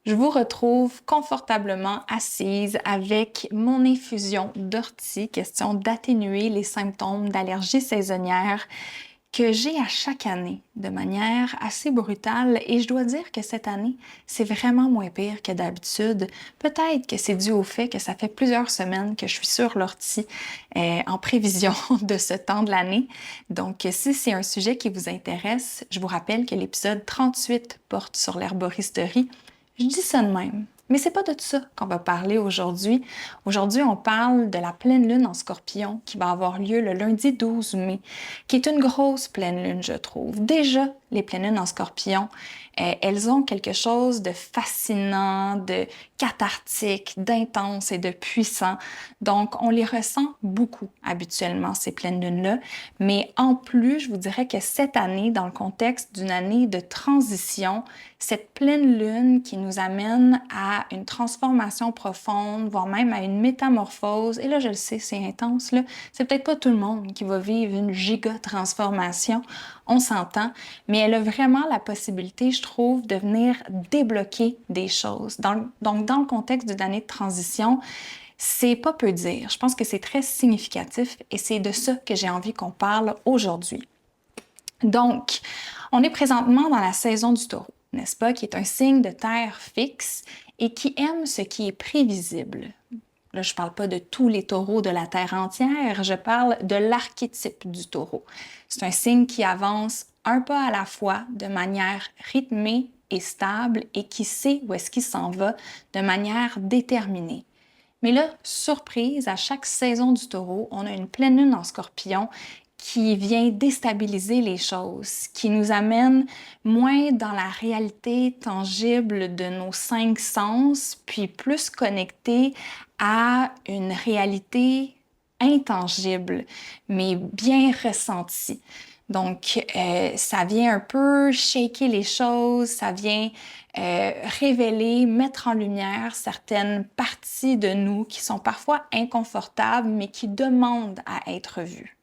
Je vous retrouve confortablement assise avec mon infusion d'ortie, question d'atténuer les symptômes d'allergie saisonnière que j'ai à chaque année de manière assez brutale et je dois dire que cette année, c'est vraiment moins pire que d'habitude. Peut-être que c'est dû au fait que ça fait plusieurs semaines que je suis sur l'ortie en prévision de ce temps de l'année. Donc, si c'est un sujet qui vous intéresse, je vous rappelle que l'épisode 38 porte sur l'herboristerie. Je dis ça de même. Mais c'est pas de ça qu'on va parler aujourd'hui. Aujourd'hui, on parle de la pleine lune en Scorpion qui va avoir lieu le lundi 12 mai, qui est une grosse pleine lune, je trouve. Déjà, les pleines lunes en Scorpion, elles ont quelque chose de fascinant, de cathartique, d'intense et de puissant. Donc, on les ressent beaucoup habituellement, ces pleines lunes-là. Mais en plus, je vous dirais que cette année, dans le contexte d'une année de transition, cette pleine lune qui nous amène à une transformation profonde, voire même à une métamorphose. Et là, je le sais, c'est intense, là. C'est peut-être pas tout le monde qui va vivre une giga transformation, on s'entend, mais elle a vraiment la possibilité, je trouve, de venir débloquer des choses. Donc, dans le contexte d'une année de transition, c'est pas peu dire. Je pense que c'est très significatif et c'est de ça que j'ai envie qu'on parle aujourd'hui. Donc, on est présentement dans la saison du taureau, n'est-ce pas, qui est un signe de terre fixe et qui aime ce qui est prévisible. Là, je ne parle pas de tous les taureaux de la terre entière, je parle de l'archétype du taureau. C'est un signe qui avance un pas à la fois, de manière rythmée et stable, et qui sait où est-ce qu'il s'en va de manière déterminée. Mais là, surprise, à chaque saison du taureau, on a une pleine lune en Scorpion qui vient déstabiliser les choses, qui nous amène moins dans la réalité tangible de nos cinq sens, puis plus connecté à une réalité intangible, mais bien ressentie. Donc, ça vient un peu shaker les choses, ça vient révéler, mettre en lumière certaines parties de nous qui sont parfois inconfortables, mais qui demandent à être vues.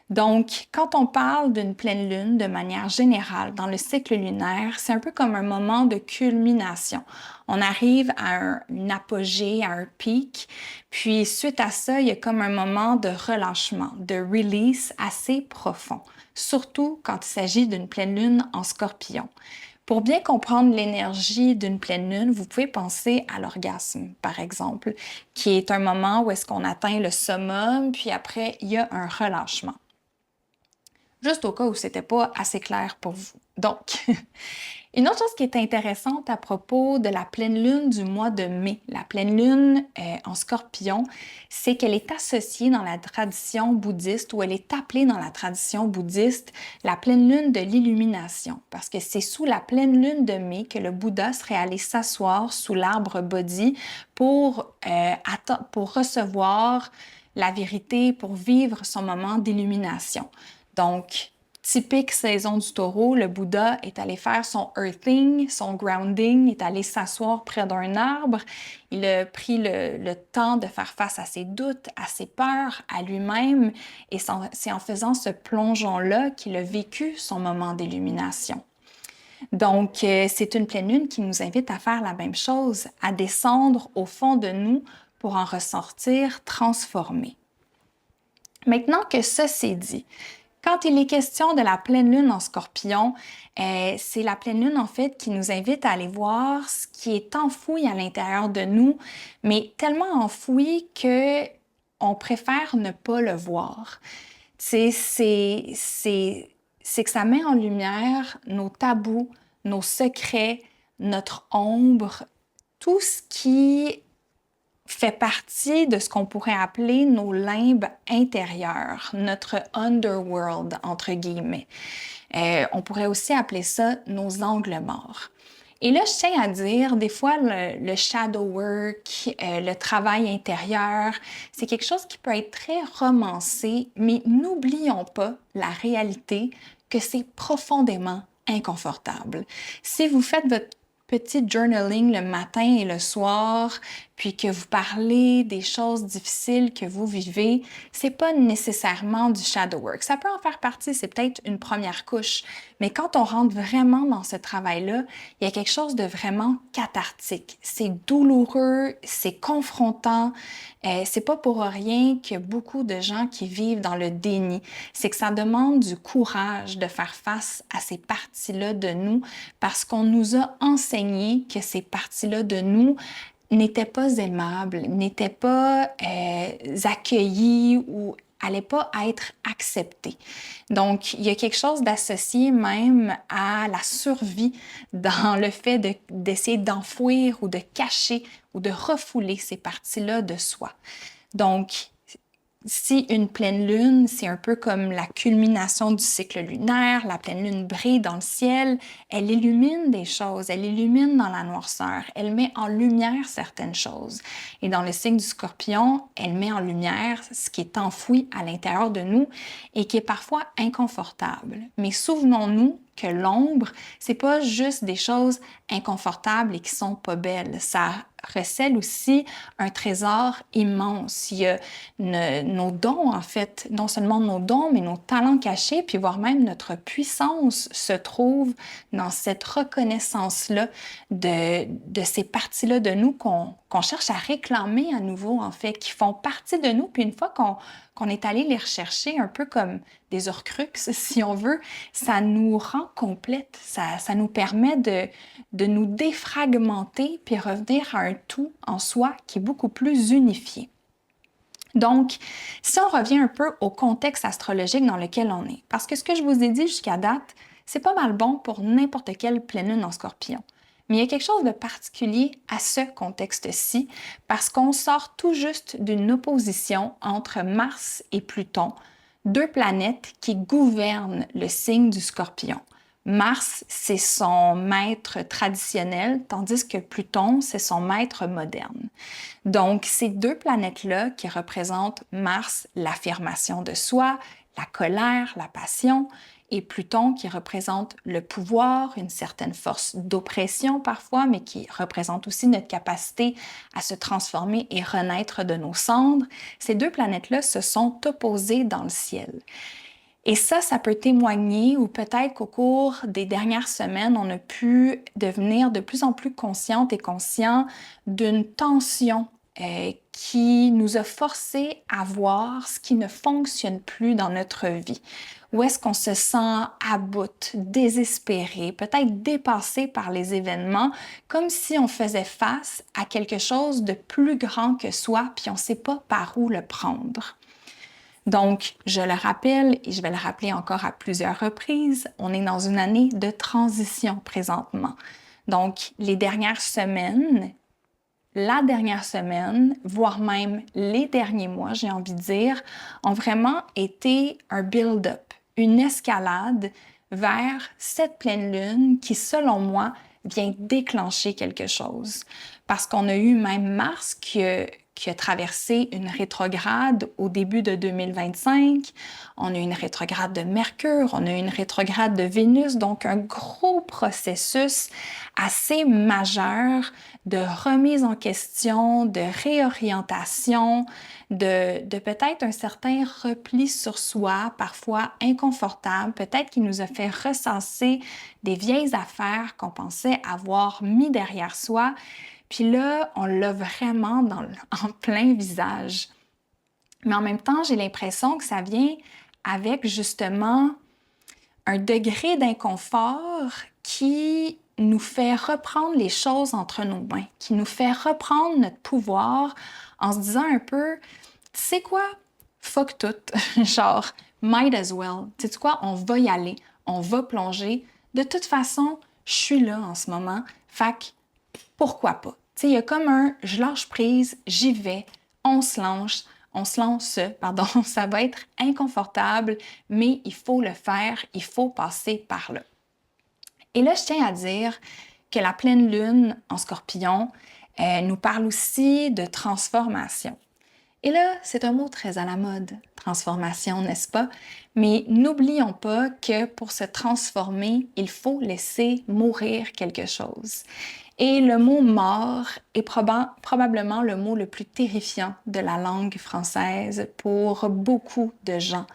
Donc, quand on parle d'une pleine lune de manière générale dans le cycle lunaire, c'est un peu comme un moment de culmination. On arrive à une apogée, à un pic, puis suite à ça, il y a comme un moment de relâchement, de release assez profond, surtout quand il s'agit d'une pleine lune en Scorpion. Pour bien comprendre l'énergie d'une pleine lune, vous pouvez penser à l'orgasme, par exemple, qui est un moment où est-ce qu'on atteint le summum, puis après, il y a un relâchement. Juste au cas où c'était pas assez clair pour vous. Donc, une autre chose qui est intéressante à propos de la pleine lune du mois de mai, la pleine lune en Scorpion, c'est qu'elle est associée dans la tradition bouddhiste, ou elle est appelée dans la tradition bouddhiste la pleine lune de l'illumination, parce que c'est sous la pleine lune de mai que le Bouddha serait allé s'asseoir sous l'arbre Bodhi pour recevoir la vérité, pour vivre son moment d'illumination. Donc, typique saison du taureau, le Bouddha est allé faire son earthing, son grounding, est allé s'asseoir près d'un arbre. Il a pris le temps de faire face à ses doutes, à ses peurs, à lui-même. Et c'est en faisant ce plongeon-là qu'il a vécu son moment d'illumination. Donc, c'est une pleine lune qui nous invite à faire la même chose, à descendre au fond de nous pour en ressortir transformés. Maintenant que ça c'est dit, quand il est question de la pleine lune en Scorpion, c'est la pleine lune en fait qui nous invite à aller voir ce qui est enfoui à l'intérieur de nous, mais tellement enfoui que on préfère ne pas le voir. C'est que ça met en lumière nos tabous, nos secrets, notre ombre, tout ce qui fait partie de ce qu'on pourrait appeler nos limbes intérieures, notre underworld, entre guillemets. On pourrait aussi appeler ça nos angles morts. Et là, je tiens à dire, des fois, le shadow work, le travail intérieur, c'est quelque chose qui peut être très romancé, mais n'oublions pas la réalité que c'est profondément inconfortable. Si vous faites votre petit journaling le matin et le soir, puis que vous parlez des choses difficiles que vous vivez, c'est pas nécessairement du shadow work. Ça peut en faire partie, c'est peut-être une première couche, Mais quand on rentre vraiment dans ce travail-là, il y a quelque chose de vraiment cathartique. C'est douloureux, c'est confrontant. C'est pas pour rien que beaucoup de gens qui vivent dans le déni. C'est que ça demande du courage de faire face à ces parties-là de nous parce qu'on nous a enseigné que ces parties-là de nous n'étaient pas aimables, n'étaient pas accueillies ou n'allaient pas être acceptées. Donc, il y a quelque chose d'associé même à la survie dans le fait d'essayer d'enfouir ou de cacher ou de refouler ces parties-là de soi. Donc, si une pleine lune, c'est un peu comme la culmination du cycle lunaire, la pleine lune brille dans le ciel, elle illumine des choses, elle illumine dans la noirceur, elle met en lumière certaines choses. Et dans le signe du Scorpion, elle met en lumière ce qui est enfoui à l'intérieur de nous et qui est parfois inconfortable. Mais souvenons-nous que l'ombre, c'est pas juste des choses inconfortables et qui sont pas belles. Ça recèle aussi un trésor immense. Il y a nos dons, en fait, non seulement nos dons, mais nos talents cachés, puis voire même notre puissance se trouve dans cette reconnaissance-là de ces parties-là de nous qu'on cherche à réclamer à nouveau, en fait, qui font partie de nous. Puis une fois qu'on est allé les rechercher, un peu comme des Horcruxes, si on veut, ça nous rend complète, ça nous permet de nous défragmenter puis revenir à un tout en soi qui est beaucoup plus unifié. Donc, si on revient un peu au contexte astrologique dans lequel on est, parce que ce que je vous ai dit jusqu'à date, c'est pas mal bon pour n'importe quelle pleine lune en Scorpion. Mais il y a quelque chose de particulier à ce contexte-ci, parce qu'on sort tout juste d'une opposition entre Mars et Pluton, deux planètes qui gouvernent le signe du Scorpion. Mars, c'est son maître traditionnel, tandis que Pluton, c'est son maître moderne. Donc, ces deux planètes-là qui représentent Mars, l'affirmation de soi, la colère, la passion, et Pluton qui représente le pouvoir, une certaine force d'oppression parfois, mais qui représente aussi notre capacité à se transformer et renaître de nos cendres, ces deux planètes-là se sont opposées dans le ciel. Et ça peut témoigner, ou peut-être qu'au cours des dernières semaines, on a pu devenir de plus en plus consciente et conscient d'une tension qui nous a forcés à voir ce qui ne fonctionne plus dans notre vie. Où est-ce qu'on se sent à bout, désespéré, peut-être dépassé par les événements, comme si on faisait face à quelque chose de plus grand que soi, puis on ne sait pas par où le prendre. Donc, je le rappelle et je vais le rappeler encore à plusieurs reprises, on est dans une année de transition présentement. Donc, les dernières semaines, la dernière semaine, voire même les derniers mois, j'ai envie de dire, ont vraiment été un build-up, une escalade vers cette pleine lune qui, selon moi, vient déclencher quelque chose. Parce qu'on a eu même Mars qui a traversé une rétrograde au début de 2025. On a eu une rétrograde de Mercure, on a eu une rétrograde de Vénus, donc un gros processus assez majeur de remise en question, de réorientation, de peut-être un certain repli sur soi, parfois inconfortable, peut-être qui nous a fait recenser des vieilles affaires qu'on pensait avoir mis derrière soi. Puis là, on l'a vraiment en plein visage. Mais en même temps, j'ai l'impression que ça vient avec justement un degré d'inconfort qui nous fait reprendre les choses entre nos mains, qui nous fait reprendre notre pouvoir en se disant un peu, tu sais quoi, fuck tout, genre, might as well, tu sais quoi, on va y aller, on va plonger. De toute façon, je suis là en ce moment, fait que pourquoi pas? Tu sais, il y a comme un je lâche prise, j'y vais, on se lance, pardon, ça va être inconfortable, mais il faut le faire, il faut passer par là. Et là, je tiens à dire que la pleine lune en Scorpion nous parle aussi de transformation. Et là, c'est un mot très à la mode, transformation, n'est-ce pas? Mais n'oublions pas que pour se transformer, il faut laisser mourir quelque chose. Et le mot mort est probablement le mot le plus terrifiant de la langue française pour beaucoup de gens.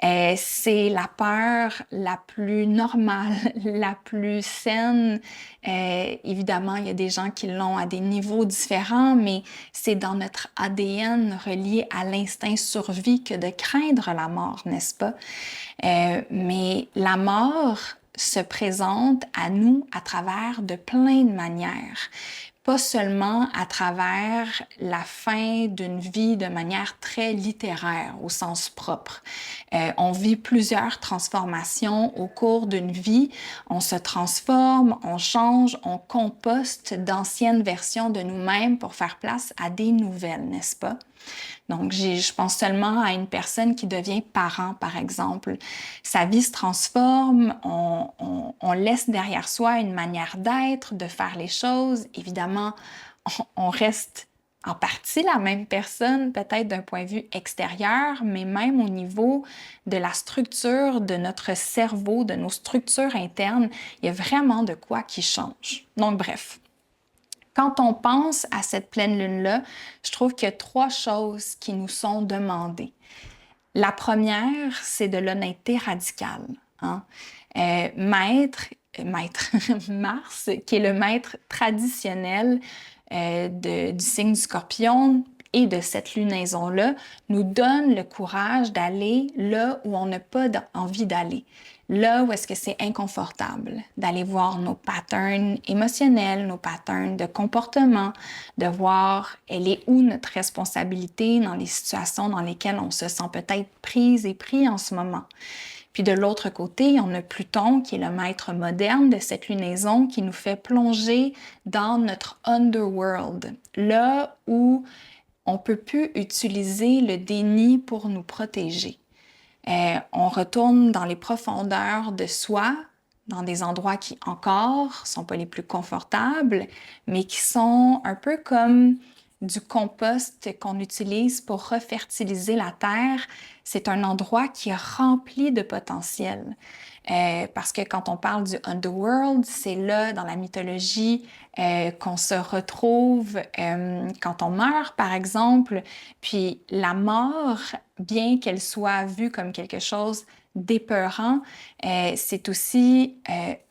C'est la peur la plus normale, la plus saine. Évidemment, il y a des gens qui l'ont à des niveaux différents, mais c'est dans notre ADN relié à l'instinct survie que de craindre la mort, n'est-ce pas? Mais la mort se présente à nous à travers de plein de manières. Pas seulement à travers la fin d'une vie de manière très littéraire, au sens propre. On vit plusieurs transformations au cours d'une vie. On se transforme, on change, on composte d'anciennes versions de nous-mêmes pour faire place à des nouvelles, n'est-ce pas? Donc, je pense seulement à une personne qui devient parent, par exemple. Sa vie se transforme, on laisse derrière soi une manière d'être, de faire les choses. Évidemment, on reste en partie la même personne, peut-être d'un point de vue extérieur, mais même au niveau de la structure de notre cerveau, de nos structures internes, il y a vraiment de quoi qui change. Donc, bref. Quand on pense à cette pleine lune-là, je trouve qu'il y a 3 choses qui nous sont demandées. La première, c'est de l'honnêteté radicale. Hein? Mars, qui est le maître traditionnel du signe du Scorpion et de cette lunaison-là, nous donne le courage d'aller là où on n'a pas envie d'aller. Là où est-ce que c'est inconfortable, d'aller voir nos patterns émotionnels, nos patterns de comportement, de voir elle est où notre responsabilité dans les situations dans lesquelles on se sent peut-être prise et pris en ce moment. Puis de l'autre côté, on a Pluton qui est le maître moderne de cette lunaison qui nous fait plonger dans notre underworld, là où on peut plus utiliser le déni pour nous protéger. On retourne dans les profondeurs de soi, dans des endroits qui encore sont pas les plus confortables, mais qui sont un peu comme du compost qu'on utilise pour refertiliser la terre. C'est un endroit qui est rempli de potentiel. Parce que quand on parle du underworld, c'est là, dans la mythologie, qu'on se retrouve quand on meurt, par exemple. Puis la mort, bien qu'elle soit vue comme quelque chose d'épeurant, c'est aussi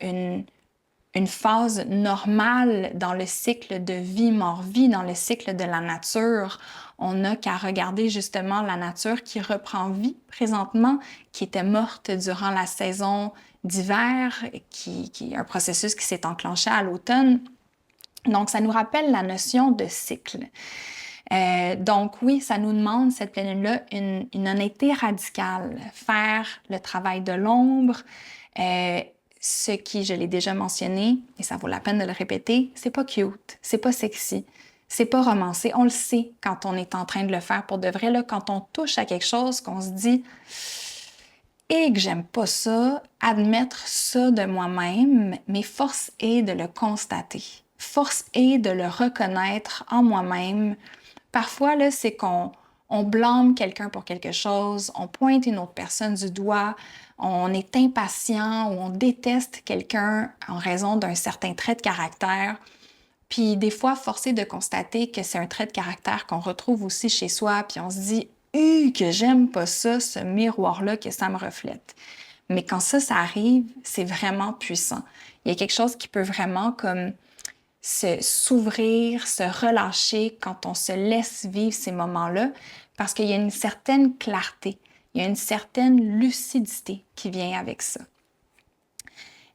une phase normale dans le cycle de vie-mort-vie, dans le cycle de la nature. On n'a qu'à regarder justement la nature qui reprend vie présentement, qui était morte durant la saison d'hiver, qui est un processus qui s'est enclenché à l'automne. Donc, ça nous rappelle la notion de cycle. Donc oui, ça nous demande, cette pleine lune-là, une honnêteté radicale, faire le travail de l'ombre, ce qui, je l'ai déjà mentionné, et ça vaut la peine de le répéter, c'est pas cute, c'est pas sexy, c'est pas romancé. On le sait quand on est en train de le faire pour de vrai, là, quand on touche à quelque chose, qu'on se dit « et que j'aime pas ça, admettre ça de moi-même », mais force est de le constater. Force est de le reconnaître en moi-même. Parfois, là, c'est qu'on blâme quelqu'un pour quelque chose, on pointe une autre personne du doigt, on est impatient ou on déteste quelqu'un en raison d'un certain trait de caractère. Puis des fois, forcé de constater que c'est un trait de caractère qu'on retrouve aussi chez soi, puis on se dit « que j'aime pas ça, ce miroir-là que ça me reflète ». Mais quand ça arrive, c'est vraiment puissant. Il y a quelque chose qui peut vraiment comme s'ouvrir, se relâcher quand on se laisse vivre ces moments-là, parce qu'il y a une certaine clarté, il y a une certaine lucidité qui vient avec ça.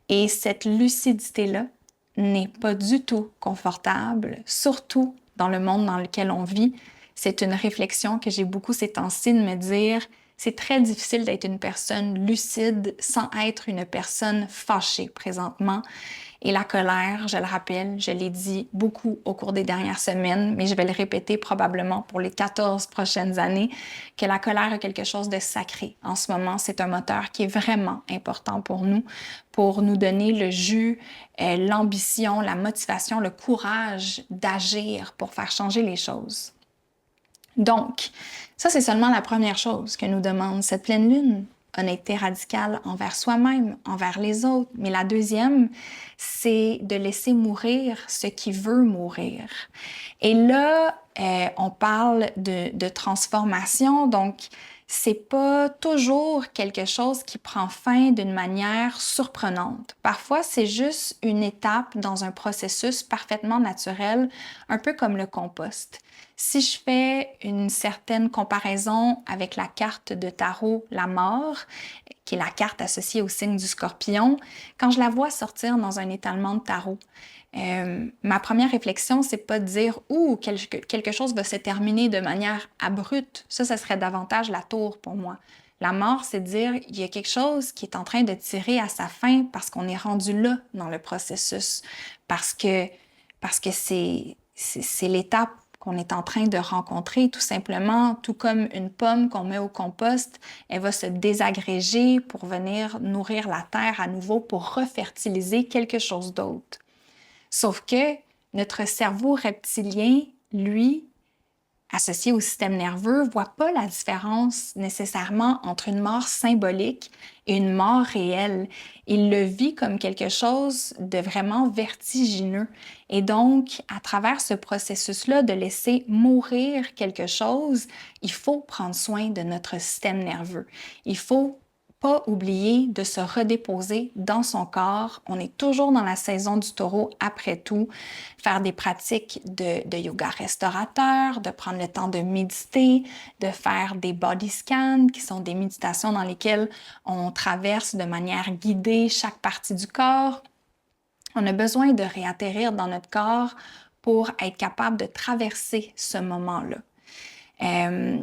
Et cette lucidité-là n'est pas du tout confortable, surtout dans le monde dans lequel on vit. C'est une réflexion que j'ai beaucoup ces temps-ci de me dire c'est très difficile d'être une personne lucide sans être une personne fâchée présentement. Et la colère, je le rappelle, je l'ai dit beaucoup au cours des dernières semaines, mais je vais le répéter probablement pour les 14 prochaines années, que la colère est quelque chose de sacré. En ce moment, c'est un moteur qui est vraiment important pour nous donner le jus, l'ambition, la motivation, le courage d'agir pour faire changer les choses. Donc, ça, c'est seulement la première chose que nous demande cette pleine lune. honnêteté radicale envers soi-même, envers les autres. Mais la deuxième, c'est de laisser mourir ce qui veut mourir. Et là, on parle de transformation, donc c'est pas toujours quelque chose qui prend fin d'une manière surprenante. Parfois, c'est juste une étape dans un processus parfaitement naturel, un peu comme le compost. Si je fais une certaine comparaison avec la carte de tarot, la mort, qui est la carte associée au signe du Scorpion, quand je la vois sortir dans un étalement de tarot, ma première réflexion, c'est pas de dire ouh, quelque chose va se terminer de manière abrupte. Ça serait davantage la tour pour moi. La mort, c'est de dire il y a quelque chose qui est en train de tirer à sa fin parce qu'on est rendu là dans le processus, parce que c'est l'étape qu'on est en train de rencontrer, tout simplement, tout comme une pomme qu'on met au compost, elle va se désagréger pour venir nourrir la terre à nouveau pour refertiliser quelque chose d'autre. Sauf que notre cerveau reptilien, lui, associé au système nerveux, ne voit pas la différence nécessairement entre une mort symbolique et une mort réelle. Il le vit comme quelque chose de vraiment vertigineux. Et donc, à travers ce processus-là de laisser mourir quelque chose, il faut prendre soin de notre système nerveux. Il faut pas oublier de se redéposer dans son corps. On est toujours dans la saison du taureau après tout. Faire des pratiques de yoga restaurateur, de prendre le temps de méditer, de faire des body scans, qui sont des méditations dans lesquelles on traverse de manière guidée chaque partie du corps. On a besoin de réatterrir dans notre corps pour être capable de traverser ce moment-là.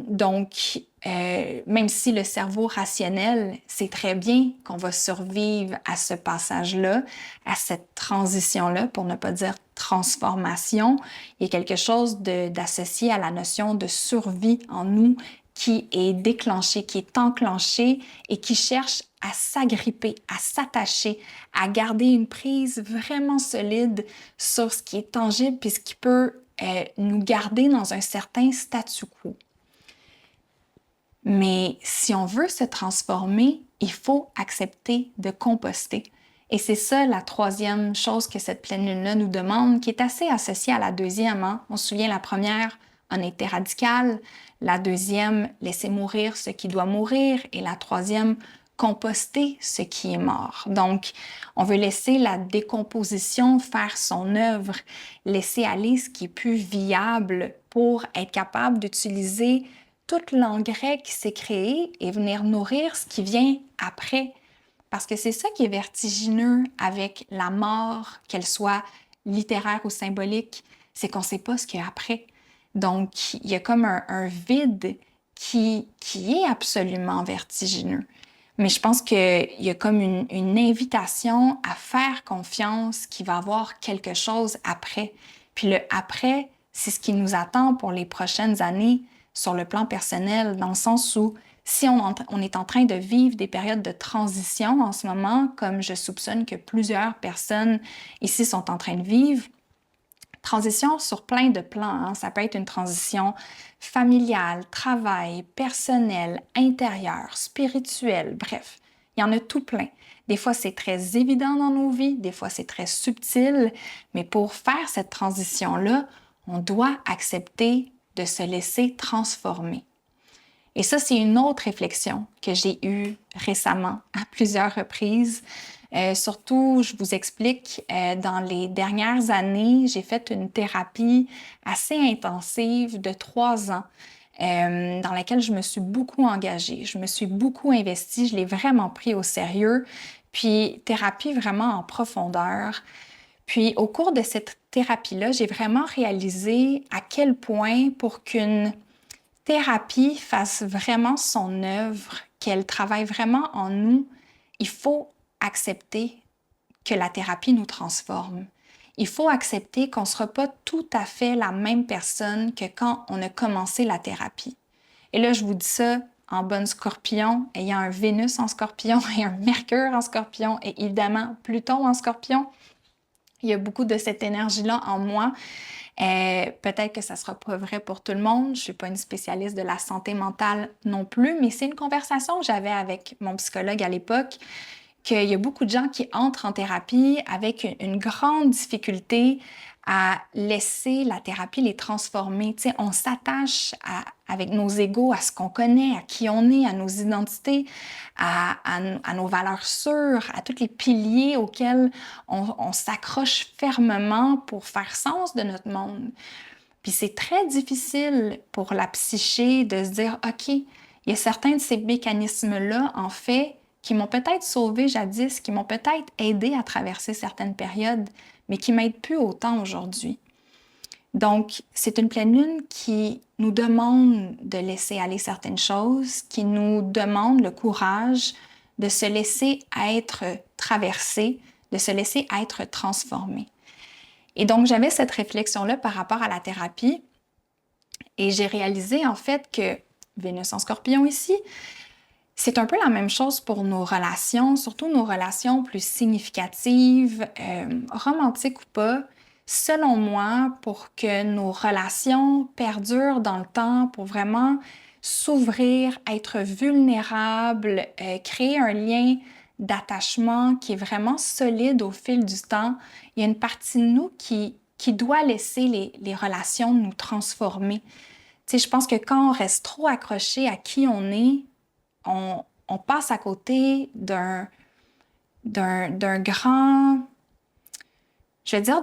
Donc, même si le cerveau rationnel sait très bien qu'on va survivre à ce passage-là, à cette transition-là, pour ne pas dire transformation, il y a quelque chose d'associé à la notion de survie en nous qui est déclenché, qui est enclenché et qui cherche à s'agripper, à s'attacher, à garder une prise vraiment solide sur ce qui est tangible puis ce qui peut nous garder dans un certain statu quo. Mais si on veut se transformer, il faut accepter de composter. Et c'est ça la troisième chose que cette pleine lune-là nous demande, qui est assez associée à la deuxième. Hein? On se souvient, la première, honnêteté radicale. La deuxième, laisser mourir ce qui doit mourir. Et la troisième, composter ce qui est mort. Donc, on veut laisser la décomposition faire son œuvre, laisser aller ce qui est plus viable pour être capable d'utiliser tout l'engrais qui s'est créé et venir nourrir ce qui vient après. Parce que c'est ça qui est vertigineux avec la mort, qu'elle soit littéraire ou symbolique, c'est qu'on ne sait pas ce qu'il y a après. Donc, il y a comme un vide qui est absolument vertigineux. Mais je pense qu'il y a comme une invitation à faire confiance qu'il va y avoir quelque chose après. Puis le après, c'est ce qui nous attend pour les prochaines années sur le plan personnel, dans le sens où si on est en train de vivre des périodes de transition en ce moment, comme je soupçonne que plusieurs personnes ici sont en train de vivre, transition sur plein de plans. Hein. Ça peut être une transition familiale, travail, personnel, intérieur, spirituel, bref, il y en a tout plein. Des fois, c'est très évident dans nos vies, des fois, c'est très subtil, mais pour faire cette transition-là, on doit accepter de se laisser transformer. Et ça, c'est une autre réflexion que j'ai eue récemment à plusieurs reprises. Surtout, je vous explique, dans les dernières années, j'ai fait une thérapie assez intensive de 3 ans dans laquelle je me suis beaucoup engagée, je me suis beaucoup investie, je l'ai vraiment pris au sérieux, puis thérapie vraiment en profondeur. Puis au cours de cette thérapie-là, j'ai vraiment réalisé à quel point pour qu'une thérapie fasse vraiment son œuvre, qu'elle travaille vraiment en nous, il faut accepter que la thérapie nous transforme. Il faut accepter qu'on ne sera pas tout à fait la même personne que quand on a commencé la thérapie. Et là, je vous dis ça en bonne scorpion, ayant un Vénus en scorpion et un Mercure en scorpion et évidemment Pluton en scorpion. Il y a beaucoup de cette énergie-là en moi. Peut-être que ça ne sera pas vrai pour tout le monde. Je ne suis pas une spécialiste de la santé mentale non plus, mais c'est une conversation que j'avais avec mon psychologue à l'époque, qu'il y a beaucoup de gens qui entrent en thérapie avec une grande difficulté à laisser la thérapie les transformer. Tu sais, on s'attache avec nos égos à ce qu'on connaît, à qui on est, à nos identités, à nos valeurs sûres, à tous les piliers auxquels on s'accroche fermement pour faire sens de notre monde. Puis c'est très difficile pour la psyché de se dire, OK, il y a certains de ces mécanismes-là, en fait, qui m'ont peut-être sauvé jadis, qui m'ont peut-être aidé à traverser certaines périodes, mais qui m'aident plus autant aujourd'hui. Donc, c'est une pleine lune qui nous demande de laisser aller certaines choses, qui nous demande le courage de se laisser être traversé, de se laisser être transformé. Et donc, j'avais cette réflexion-là par rapport à la thérapie et j'ai réalisé en fait que Vénus en Scorpion ici, c'est un peu la même chose pour nos relations, surtout nos relations plus significatives, romantiques ou pas. Selon moi, pour que nos relations perdurent dans le temps, pour vraiment s'ouvrir, être vulnérable, créer un lien d'attachement qui est vraiment solide au fil du temps, il y a une partie de nous qui doit laisser les relations nous transformer. Tu sais, je pense que quand on reste trop accroché à qui on est, on passe à côté d'un grand, je vais dire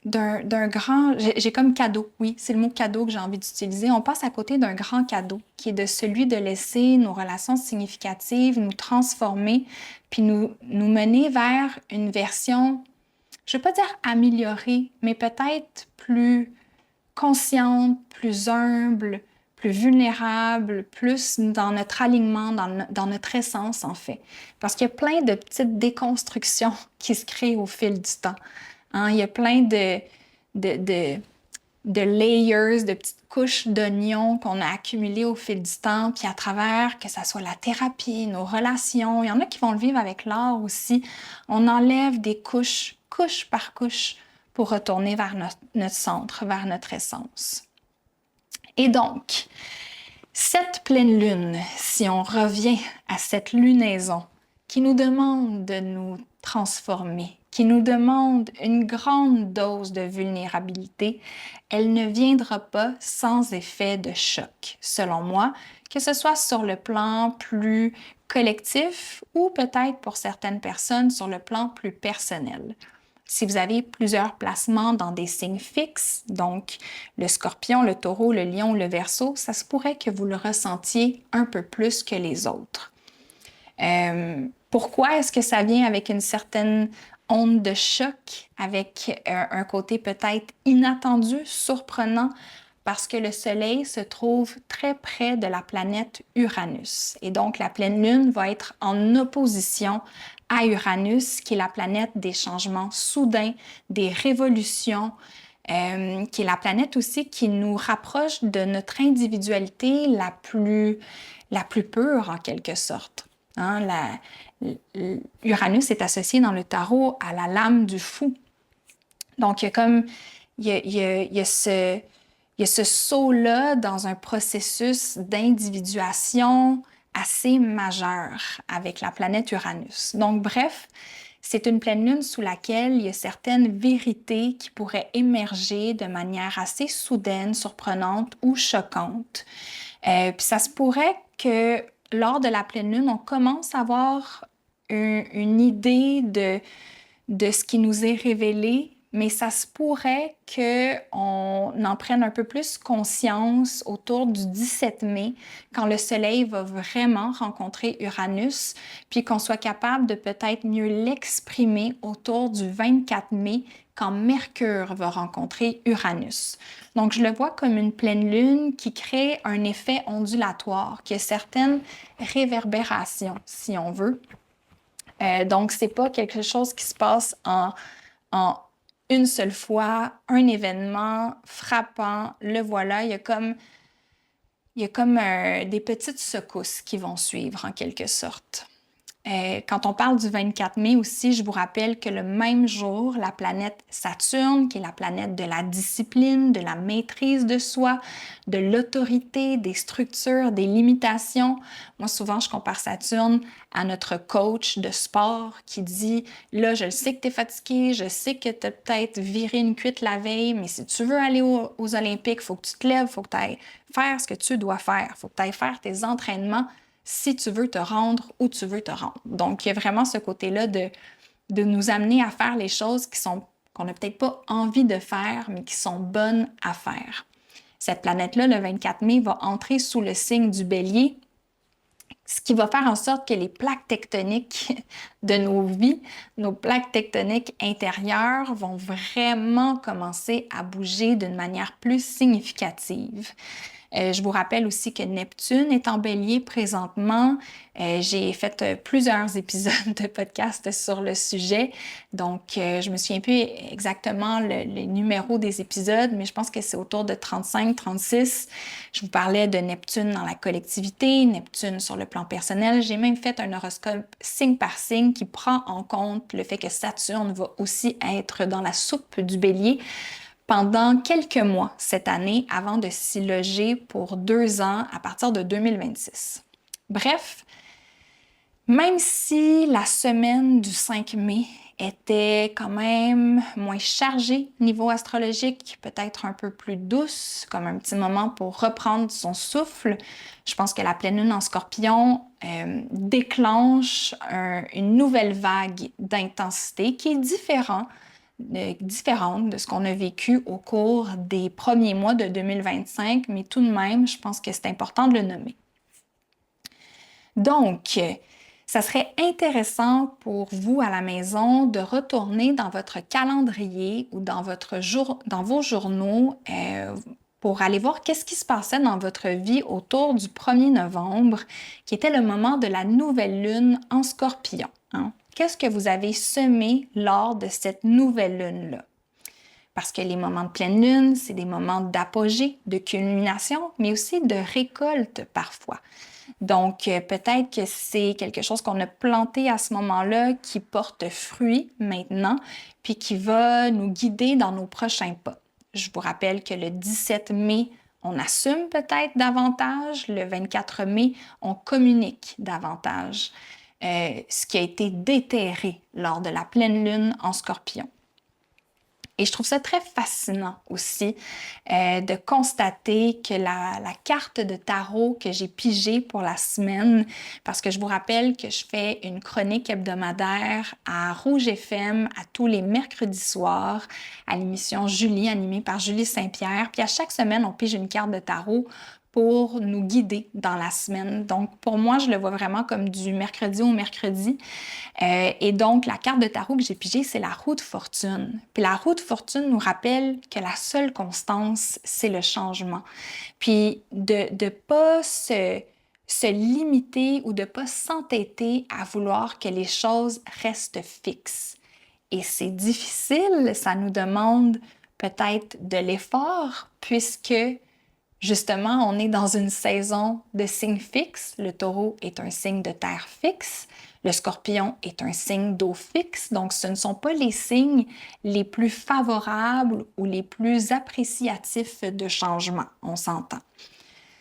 d'un grand, j'ai comme cadeau, oui, c'est le mot cadeau que j'ai envie d'utiliser. On passe à côté d'un grand cadeau qui est de celui de laisser nos relations significatives nous transformer, puis nous mener vers une version, je ne veux pas dire améliorée, mais peut-être plus consciente, plus humble, plus vulnérable, plus dans notre alignement, dans notre essence, en fait. Parce qu'il y a plein de petites déconstructions qui se créent au fil du temps. Hein? Il y a plein de layers, de petites couches d'oignons qu'on a accumulées au fil du temps, puis à travers, que ça soit la thérapie, nos relations, il y en a qui vont le vivre avec l'art aussi. On enlève des couches, couche par couche, pour retourner vers notre centre, vers notre essence. Et donc, cette pleine lune, si on revient à cette lunaison qui nous demande de nous transformer, qui nous demande une grande dose de vulnérabilité, elle ne viendra pas sans effet de choc, selon moi, que ce soit sur le plan plus collectif ou peut-être pour certaines personnes sur le plan plus personnel. Si vous avez plusieurs placements dans des signes fixes, donc le Scorpion, le Taureau, le Lion, le Verseau, ça se pourrait que vous le ressentiez un peu plus que les autres. Pourquoi est-ce que ça vient avec une certaine onde de choc, avec un côté peut-être inattendu, surprenant? Parce que le Soleil se trouve très près de la planète Uranus. Et donc, la pleine lune va être en opposition à Uranus, qui est la planète des changements soudains, des révolutions, qui est la planète aussi qui nous rapproche de notre individualité la plus pure, en quelque sorte. Hein, Uranus est associé dans le tarot à la lame du fou. Donc, il y a ce saut-là dans un processus d'individuation assez majeur avec la planète Uranus. Donc, bref, c'est une pleine lune sous laquelle il y a certaines vérités qui pourraient émerger de manière assez soudaine, surprenante ou choquante. Puis ça se pourrait que lors de la pleine lune, on commence à avoir une idée de ce qui nous est révélé, mais ça se pourrait qu'on en prenne un peu plus conscience autour du 17 mai, quand le Soleil va vraiment rencontrer Uranus, puis qu'on soit capable de peut-être mieux l'exprimer autour du 24 mai, quand Mercure va rencontrer Uranus. Donc, je le vois comme une pleine lune qui crée un effet ondulatoire, qui a certaines réverbérations, si on veut. Donc, c'est pas quelque chose qui se passe en une seule fois, un événement frappant, le voilà, il y a comme des petites secousses qui vont suivre en quelque sorte. Quand on parle du 24 mai aussi, je vous rappelle que le même jour, la planète Saturne, qui est la planète de la discipline, de la maîtrise de soi, de l'autorité, des structures, des limitations. Moi, souvent, je compare Saturne à notre coach de sport qui dit, là, je le sais que tu es fatigué, je sais que tu as peut-être viré une cuite la veille, mais si tu veux aller aux Olympiques, il faut que tu te lèves, il faut que tu ailles faire ce que tu dois faire, il faut que tu ailles faire tes entraînements si tu veux te rendre où tu veux te rendre. Donc, il y a vraiment ce côté-là de nous amener à faire les choses qu'on n'a peut-être pas envie de faire, mais qui sont bonnes à faire. Cette planète-là, le 24 mai, va entrer sous le signe du Bélier, ce qui va faire en sorte que les plaques tectoniques de nos vies, nos plaques tectoniques intérieures vont vraiment commencer à bouger d'une manière plus significative. Je vous rappelle aussi que Neptune est en Bélier présentement. J'ai fait plusieurs épisodes de podcast sur le sujet, donc je me souviens plus exactement le numéro des épisodes, mais je pense que c'est autour de 35-36. Je vous parlais de Neptune dans la collectivité, Neptune sur le plan personnel. J'ai même fait un horoscope signe par signe qui prend en compte le fait que Saturne va aussi être dans la soupe du Bélier pendant quelques mois cette année avant de s'y loger pour 2 ans à partir de 2026. Bref, même si la semaine du 5 mai était quand même moins chargée niveau astrologique, peut-être un peu plus douce, comme un petit moment pour reprendre son souffle, je pense que la pleine lune en Scorpion déclenche une nouvelle vague d'intensité qui est différente de ce qu'on a vécu au cours des premiers mois de 2025, mais tout de même, je pense que c'est important de le nommer. Donc, ça serait intéressant pour vous à la maison de retourner dans votre calendrier ou dans vos journaux pour aller voir qu'est-ce qui se passait dans votre vie autour du 1er novembre, qui était le moment de la nouvelle lune en Scorpion. Hein? Qu'est-ce que vous avez semé lors de cette nouvelle lune-là? Parce que les moments de pleine lune, c'est des moments d'apogée, de culmination, mais aussi de récolte parfois. Donc, peut-être que c'est quelque chose qu'on a planté à ce moment-là qui porte fruit maintenant, puis qui va nous guider dans nos prochains pas. Je vous rappelle que le 17 mai, on assume peut-être davantage. Le 24 mai, on communique davantage. Ce qui a été déterré lors de la pleine lune en Scorpion. Et je trouve ça très fascinant aussi de constater que la carte de tarot que j'ai pigée pour la semaine, parce que je vous rappelle que je fais une chronique hebdomadaire à Rouge FM à tous les mercredis soirs, à l'émission Julie, animée par Julie Saint-Pierre. Puis à chaque semaine, on pige une carte de tarot pour nous guider dans la semaine. Donc, pour moi, je le vois vraiment comme du mercredi au mercredi. Et donc, la carte de tarot que j'ai pigée, c'est la roue de fortune. Puis la roue de fortune nous rappelle que la seule constance, c'est le changement. Puis de ne pas se limiter ou de ne pas s'entêter à vouloir que les choses restent fixes. Et c'est difficile, ça nous demande peut-être de l'effort puisque justement, on est dans une saison de signes fixes. Le taureau est un signe de terre fixe. Le scorpion est un signe d'eau fixe. Donc, ce ne sont pas les signes les plus favorables ou les plus appréciatifs de changement, on s'entend.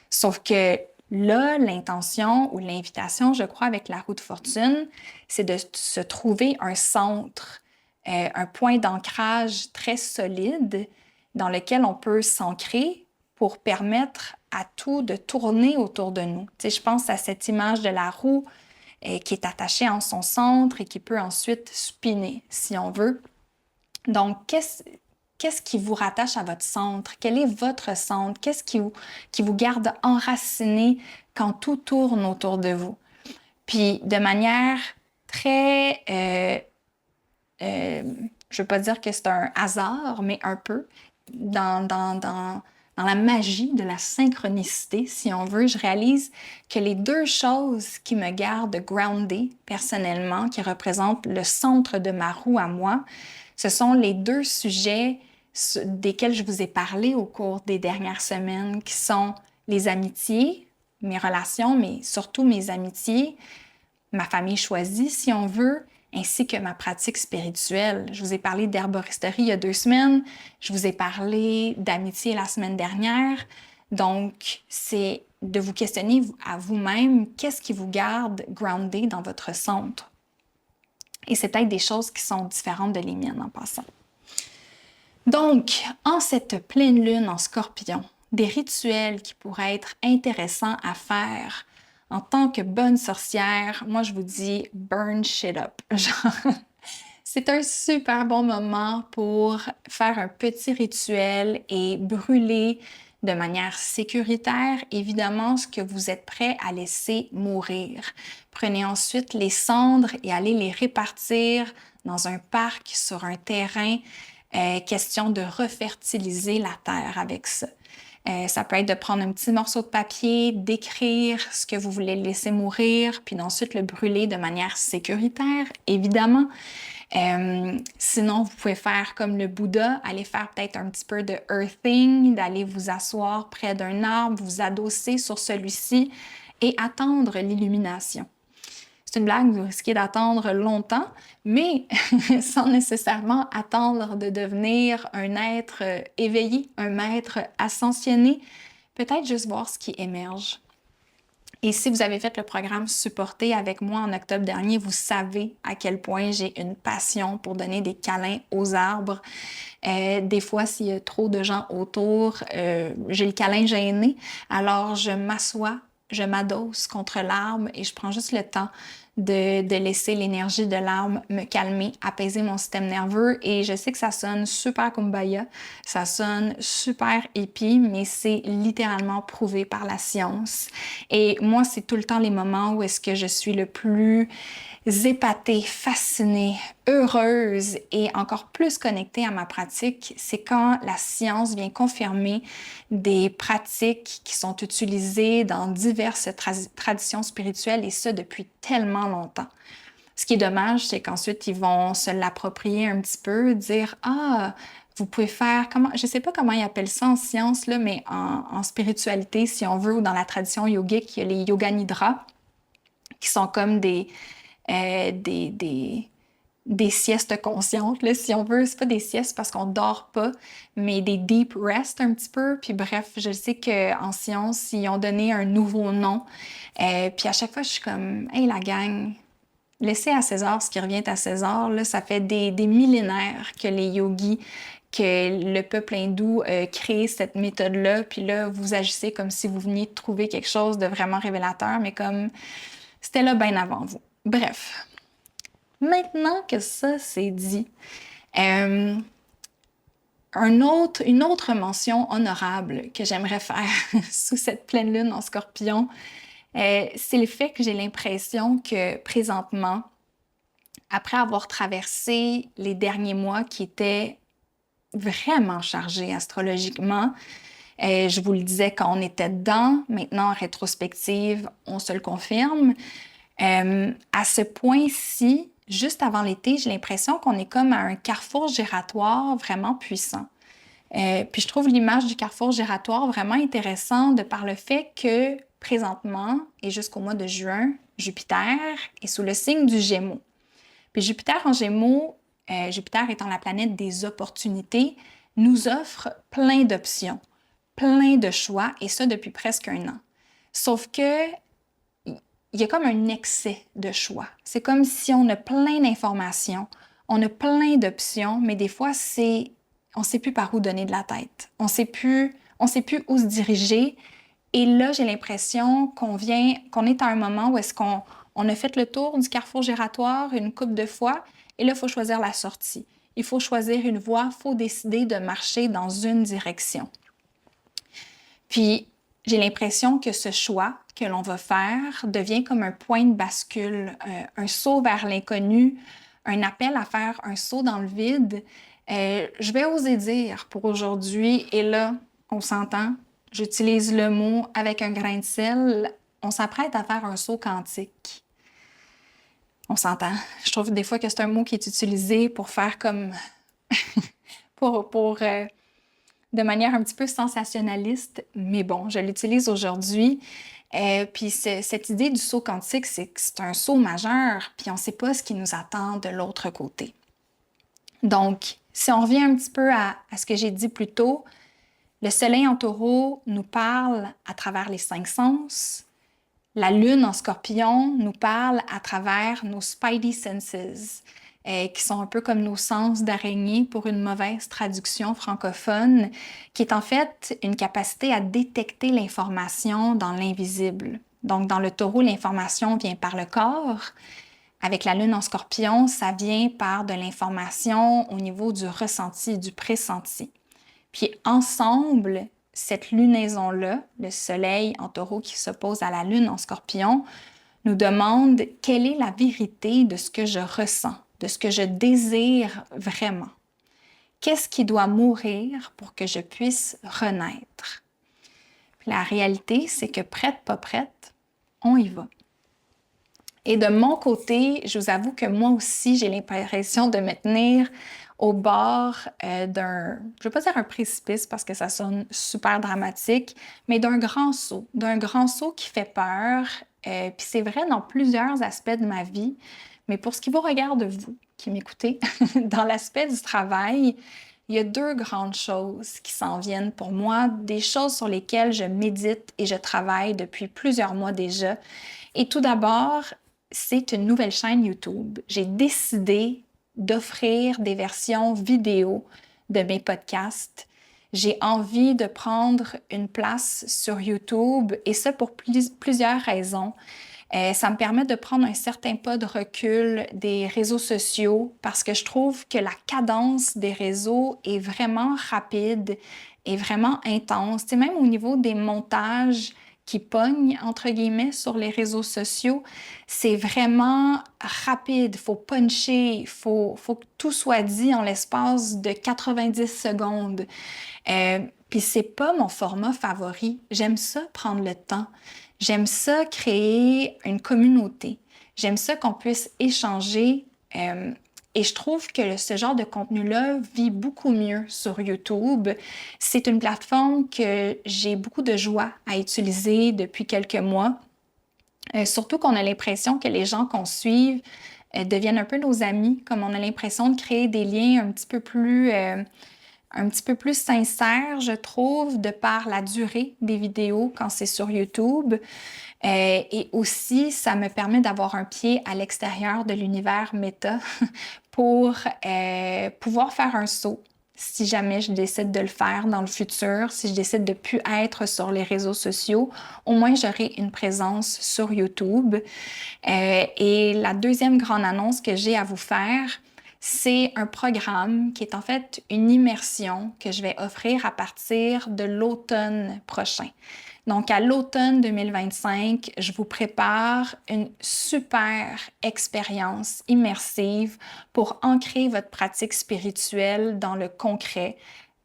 Sauf que là, l'intention ou l'invitation, je crois, avec la roue de fortune, c'est de se trouver un centre, un point d'ancrage très solide dans lequel on peut s'ancrer pour permettre à tout de tourner autour de nous. Tu sais, je pense à cette image de la roue qui est attachée en son centre et qui peut ensuite spinner, si on veut. Donc, qu'est-ce qui vous rattache à votre centre? Quel est votre centre? Qu'est-ce qui vous garde enraciné quand tout tourne autour de vous? Puis, de manière très... je ne veux pas dire que c'est un hasard, mais un peu, dans la magie de la synchronicité, si on veut, je réalise que les deux choses qui me gardent groundée personnellement, qui représentent le centre de ma roue à moi, ce sont les deux sujets desquels je vous ai parlé au cours des dernières semaines, qui sont les amitiés, mes relations, mais surtout mes amitiés, ma famille choisie, si on veut, ainsi que ma pratique spirituelle. Je vous ai parlé d'herboristerie il y a 2 semaines, je vous ai parlé d'amitié la semaine dernière. Donc, c'est de vous questionner à vous-même, qu'est-ce qui vous garde groundé dans votre centre? Et c'est peut-être des choses qui sont différentes de les miennes en passant. Donc, en cette pleine lune en Scorpion, des rituels qui pourraient être intéressants à faire en tant que bonne sorcière, moi je vous dis burn shit up. Genre, c'est un super bon moment pour faire un petit rituel et brûler de manière sécuritaire, évidemment, ce que vous êtes prêt à laisser mourir. Prenez ensuite les cendres et allez les répartir dans un parc, sur un terrain. Question de refertiliser la terre avec ça. Ça peut être de prendre un petit morceau de papier, d'écrire ce que vous voulez laisser mourir, puis ensuite le brûler de manière sécuritaire, évidemment. Sinon, vous pouvez faire comme le Bouddha, aller faire peut-être un petit peu de earthing, d'aller vous asseoir près d'un arbre, vous adosser sur celui-ci et attendre l'illumination. C'est une blague, vous risquez d'attendre longtemps, mais sans nécessairement attendre de devenir un être éveillé, un maître ascensionné, peut-être juste voir ce qui émerge. Et si vous avez fait le programme Supporter avec moi en octobre dernier, vous savez à quel point j'ai une passion pour donner des câlins aux arbres. Des fois, s'il y a trop de gens autour, j'ai le câlin gêné, alors je m'assois, je m'adosse contre l'arbre et je prends juste le temps de laisser l'énergie de l'arbre me calmer, apaiser mon système nerveux. Et je sais que ça sonne super kumbaya, ça sonne super hippie, mais c'est littéralement prouvé par la science. Et moi, c'est tout le temps les moments où est-ce que je suis le plus épatée, fascinée, heureuse et encore plus connectée à ma pratique, c'est quand la science vient confirmer des pratiques qui sont utilisées dans diverses traditions spirituelles et ça depuis tellement longtemps. Ce qui est dommage, c'est qu'ensuite ils vont se l'approprier un petit peu, dire « Ah, vous pouvez faire, comment, je sais pas comment ils appellent ça en science, là, mais en spiritualité, si on veut, ou dans la tradition yogique, il y a les yoga nidra, qui sont comme des siestes conscientes, là, si on veut. C'est pas des siestes parce qu'on dort pas, mais des deep rest un petit peu. Puis bref, je sais qu'en science, ils ont donné un nouveau nom. Puis à chaque fois, je suis comme « Hey, la gang, laissez à César ce qui revient à César. » Là, ça fait des millénaires que les yogis, que le peuple hindou crée cette méthode-là. Puis là, vous agissez comme si vous veniez de trouver quelque chose de vraiment révélateur, mais comme c'était là bien avant vous. Bref, maintenant que ça c'est dit, une autre mention honorable que j'aimerais faire sous cette pleine lune en Scorpion, c'est le fait que j'ai l'impression que présentement, après avoir traversé les derniers mois qui étaient vraiment chargés astrologiquement, je vous le disais quand on était dedans, maintenant en rétrospective, on se le confirme. À ce point-ci, juste avant l'été, j'ai l'impression qu'on est comme à un carrefour giratoire vraiment puissant. Puis je trouve l'image du carrefour giratoire vraiment intéressante de par le fait que présentement et jusqu'au mois de juin, Jupiter est sous le signe du Gémeaux. Puis Jupiter en Gémeaux, Jupiter étant la planète des opportunités, nous offre plein d'options, plein de choix, et ça depuis presque un an. Sauf que il y a comme un excès de choix. C'est comme si on a plein d'informations, on a plein d'options, mais des fois, on ne sait plus par où donner de la tête. On ne sait plus où se diriger. Et là, j'ai l'impression qu'on est à un moment où est-ce qu'on a fait le tour du carrefour giratoire une couple de fois, et là, il faut choisir la sortie. Il faut choisir une voie, il faut décider de marcher dans une direction. Puis, j'ai l'impression que ce choix que l'on va faire devient comme un point de bascule, un saut vers l'inconnu, un appel à faire un saut dans le vide. Je vais oser dire pour aujourd'hui, et là, on s'entend, j'utilise le mot avec un grain de sel, on s'apprête à faire un saut quantique. On s'entend. Je trouve des fois que c'est un mot qui est utilisé pour faire comme... pour de manière un petit peu sensationnaliste, mais bon, je l'utilise aujourd'hui. Puis cette idée du saut quantique, c'est que c'est un saut majeur, puis on ne sait pas ce qui nous attend de l'autre côté. Donc, si on revient un petit peu à ce que j'ai dit plus tôt, le soleil en taureau nous parle à travers les 5 sens. La lune en scorpion nous parle à travers nos spidey senses, qui sont un peu comme nos sens d'araignée pour une mauvaise traduction francophone, qui est en fait une capacité à détecter l'information dans l'invisible. Donc, dans le taureau, l'information vient par le corps. Avec la lune en scorpion, ça vient par de l'information au niveau du ressenti, du pressenti. Puis ensemble, cette lunaison-là, le soleil en taureau qui s'oppose à la lune en scorpion, nous demande quelle est la vérité de ce que je ressens, de ce que je désire vraiment. Qu'est-ce qui doit mourir pour que je puisse renaître? Puis la réalité, c'est que prête, pas prête, on y va. Et de mon côté, je vous avoue que moi aussi, j'ai l'impression de me tenir au bord d'un, je ne veux pas dire un précipice parce que ça sonne super dramatique, mais d'un grand saut qui fait peur. Puis c'est vrai dans plusieurs aspects de ma vie, mais pour ce qui vous regarde, vous qui m'écoutez, dans l'aspect du travail, il y a 2 grandes choses qui s'en viennent pour moi, des choses sur lesquelles je médite et je travaille depuis plusieurs mois déjà. Et tout d'abord, c'est une nouvelle chaîne YouTube. J'ai décidé d'offrir des versions vidéo de mes podcasts. J'ai envie de prendre une place sur YouTube et ça pour plusieurs raisons. Ça me permet de prendre un certain pas de recul des réseaux sociaux parce que je trouve que la cadence des réseaux est vraiment rapide et vraiment intense. Tu sais, même au niveau des montages qui pognent, entre guillemets, sur les réseaux sociaux, c'est vraiment rapide. Il faut puncher, il faut que tout soit dit en l'espace de 90 secondes. Puis c'est pas mon format favori. J'aime ça prendre le temps. J'aime ça créer une communauté. J'aime ça qu'on puisse échanger. Et je trouve que ce genre de contenu-là vit beaucoup mieux sur YouTube. C'est une plateforme que j'ai beaucoup de joie à utiliser depuis quelques mois. Surtout qu'on a l'impression que les gens qu'on suit deviennent un peu nos amis, comme on a l'impression de créer des liens un petit peu plus sincère, je trouve, de par la durée des vidéos quand c'est sur YouTube. Et aussi, ça me permet d'avoir un pied à l'extérieur de l'univers méta pour pouvoir faire un saut si jamais je décide de le faire dans le futur, si je décide de ne plus être sur les réseaux sociaux, au moins j'aurai une présence sur YouTube. Et la deuxième grande annonce que j'ai à vous faire, c'est un programme qui est en fait une immersion que je vais offrir à partir de l'automne prochain. Donc, à l'automne 2025, je vous prépare une super expérience immersive pour ancrer votre pratique spirituelle dans le concret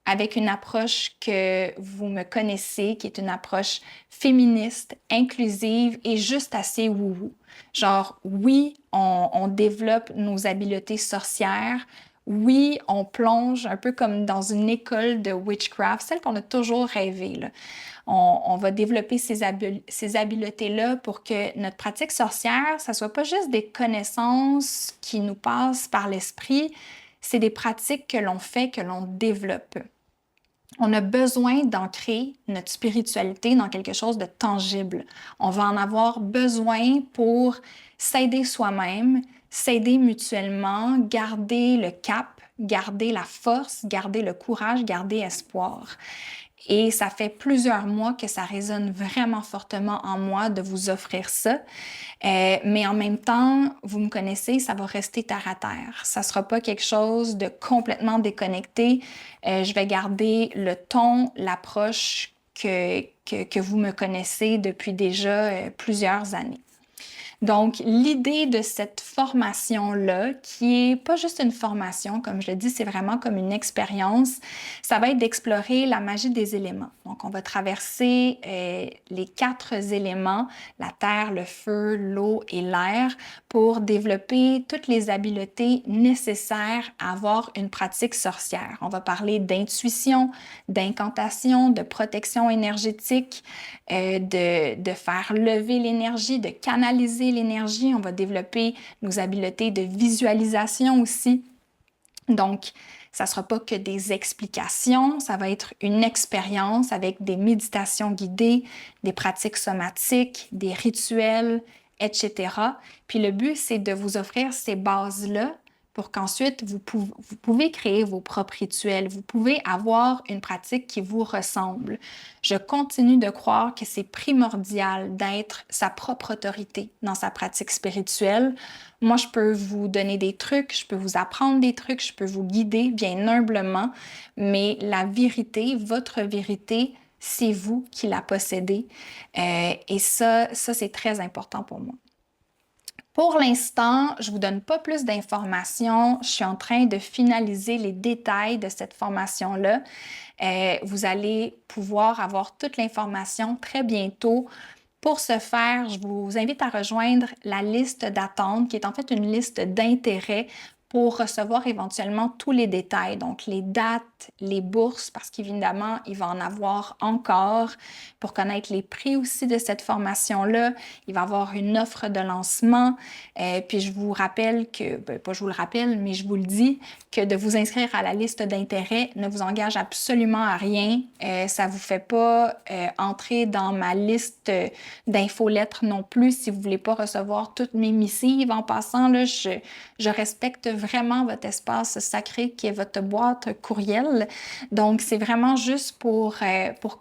avec une approche que vous me connaissez, qui est une approche féministe, inclusive et juste assez wouhou. Genre, oui, on développe nos habiletés sorcières. Oui, on plonge un peu comme dans une école de witchcraft, celle qu'on a toujours rêvé, là. On va développer ces habiletés-là pour que notre pratique sorcière, ça soit pas juste des connaissances qui nous passent par l'esprit, c'est des pratiques que l'on fait, que l'on développe. On a besoin d'ancrer notre spiritualité dans quelque chose de tangible. On va en avoir besoin pour s'aider soi-même, s'aider mutuellement, garder le cap, garder la force, garder le courage, garder espoir. Et ça fait plusieurs mois que ça résonne vraiment fortement en moi de vous offrir ça. Mais en même temps, vous me connaissez, ça va rester terre à terre. Ça ne sera pas quelque chose de complètement déconnecté. Je vais garder le ton, l'approche que vous me connaissez depuis déjà plusieurs années. Donc, l'idée de cette formation-là, qui est pas juste une formation, comme je le dis, c'est vraiment comme une expérience, ça va être d'explorer la magie des éléments. Donc, on va traverser les 4 éléments, la terre, le feu, l'eau et l'air, pour développer toutes les habiletés nécessaires à avoir une pratique sorcière. On va parler d'intuition, d'incantation, de protection énergétique, de faire lever l'énergie, de canaliser l'énergie. On va développer nos habiletés de visualisation aussi. Donc, ça ne sera pas que des explications, ça va être une expérience avec des méditations guidées, des pratiques somatiques, des rituels, etc. Puis le but, c'est de vous offrir ces bases-là pour qu'ensuite, vous pouvez créer vos propres rituels. Vous pouvez avoir une pratique qui vous ressemble. Je continue de croire que c'est primordial d'être sa propre autorité dans sa pratique spirituelle. Moi, je peux vous donner des trucs, je peux vous apprendre des trucs, je peux vous guider bien humblement, mais la vérité, votre vérité, c'est vous qui la possédez. Et ça c'est très important pour moi. Pour l'instant, je ne vous donne pas plus d'informations. Je suis en train de finaliser les détails de cette formation-là. Vous allez pouvoir avoir toute l'information très bientôt. Pour ce faire, je vous invite à rejoindre la liste d'attente, qui est en fait une liste d'intérêts pour recevoir éventuellement tous les détails, donc les dates, les bourses, parce qu'évidemment, il va en avoir encore, pour connaître les prix aussi de cette formation-là. Il va y avoir une offre de lancement. Puis je vous rappelle que, pas je vous le rappelle, mais je vous le dis, que de vous inscrire à la liste d'intérêts ne vous engage absolument à rien. Ça ne vous fait pas entrer dans ma liste d'infolettres non plus si vous ne voulez pas recevoir toutes mes missives. En passant, là, je respecte vraiment votre espace sacré qui est votre boîte courriel. Donc, c'est vraiment juste pour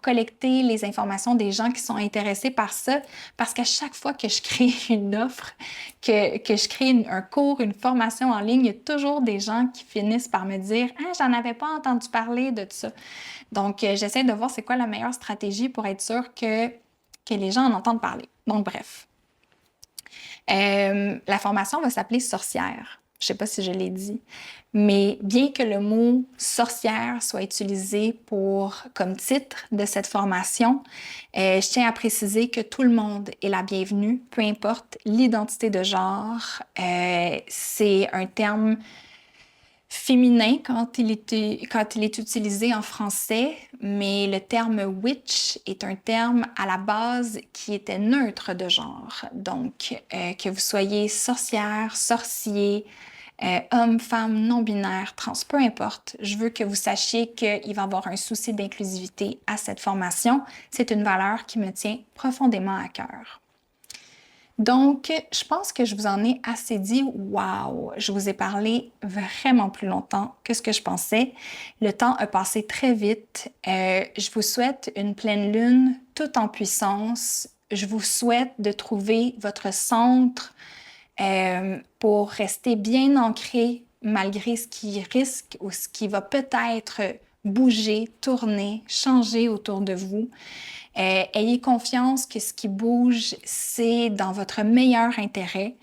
collecter les informations des gens qui sont intéressés par ça, parce qu'à chaque fois que je crée une offre, que je crée un cours, une formation en ligne, il y a toujours des gens qui finissent par me dire « Ah, j'en avais pas entendu parler de ça. » Donc, j'essaie de voir c'est quoi la meilleure stratégie pour être sûre que les gens en entendent parler. Donc, bref. La formation va s'appeler Sorcière. Je ne sais pas si je l'ai dit, mais bien que le mot sorcière soit utilisé comme titre de cette formation, je tiens à préciser que tout le monde est la bienvenue, peu importe l'identité de genre. C'est un terme féminin quand il est utilisé en français, mais le terme witch est un terme à la base qui était neutre de genre. Donc, que vous soyez sorcière, sorcier, homme, femme, non-binaire, trans, peu importe. Je veux que vous sachiez qu'il va y avoir un souci d'inclusivité à cette formation. C'est une valeur qui me tient profondément à cœur. Donc, je pense que je vous en ai assez dit. Wow! Je vous ai parlé vraiment plus longtemps que ce que je pensais. Le temps a passé très vite. Je vous souhaite une pleine lune toute en puissance. Je vous souhaite de trouver votre centre pour rester bien ancré malgré ce qui risque ou ce qui va peut-être bouger, tourner, changer autour de vous. Ayez confiance que ce qui bouge, c'est dans votre meilleur intérêt.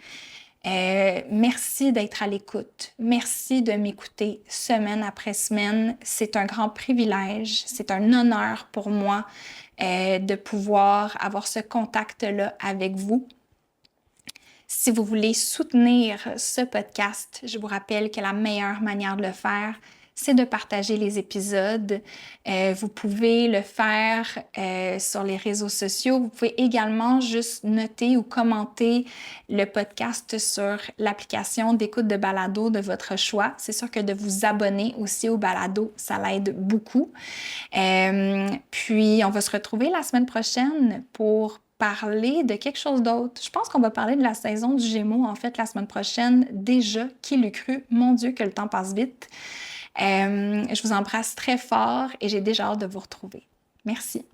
Merci d'être à l'écoute. Merci de m'écouter semaine après semaine. C'est un grand privilège, c'est un honneur pour moi de pouvoir avoir ce contact-là avec vous. Si vous voulez soutenir ce podcast, je vous rappelle que la meilleure manière de le faire, c'est de partager les épisodes. Vous pouvez le faire sur les réseaux sociaux. Vous pouvez également juste noter ou commenter le podcast sur l'application d'écoute de balado de votre choix. C'est sûr que de vous abonner aussi au balado, ça l'aide beaucoup. Puis, on va se retrouver la semaine prochaine pour parler de quelque chose d'autre. Je pense qu'on va parler de la saison du Gémeaux, en fait, la semaine prochaine. Déjà, qui l'eût cru? Mon Dieu, que le temps passe vite. Je vous embrasse très fort et j'ai déjà hâte de vous retrouver. Merci.